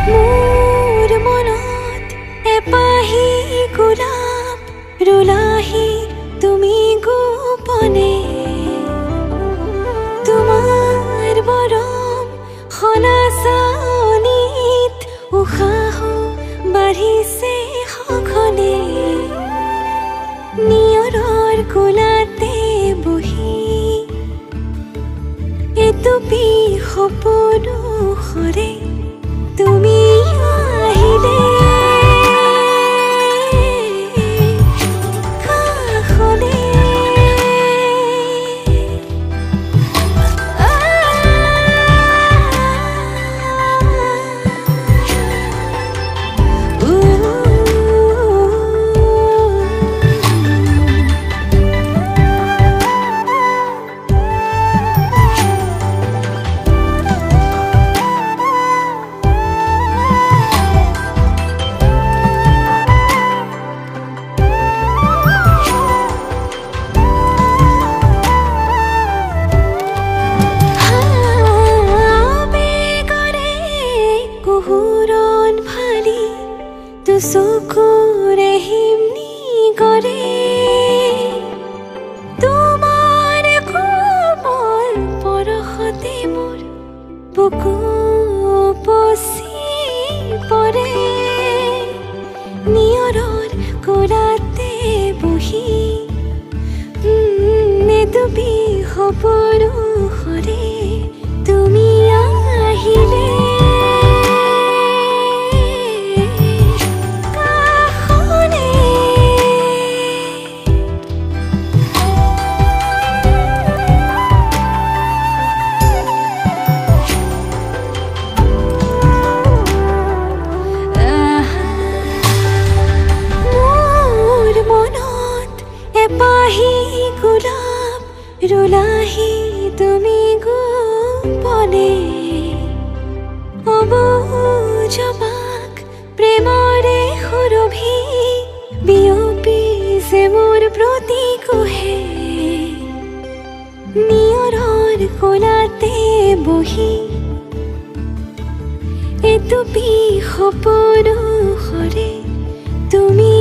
মোৰ মনত এপাহি গোলাপ ৰুলাহি তুমি গোপনে তোমাৰ বৰম খনাচানিত উশাহ বাঢ়িছে সঘনে নিয়ৰৰ কোলাতে বহি এটুপি সপোনো সৰে তুমি আহিলে কাষলে চকুৰে হিমনি কৰে তোমাৰ কোমল পৰশতে মোৰ বুকু উপচি পৰে নিয়ৰৰ কোলাতে বহি এটুপি সপোনো সৰে তুমি আহিলে এপাহি গোলাপ ৰুলাহি তুমি গোপনে অবুজবাক প্ৰেমৰে সুৰভি বিয়পিছে মোৰ প্ৰতি কোহে নিয়ৰৰ কোলাতে বহি এটুপি সপোনো সৰে তুমি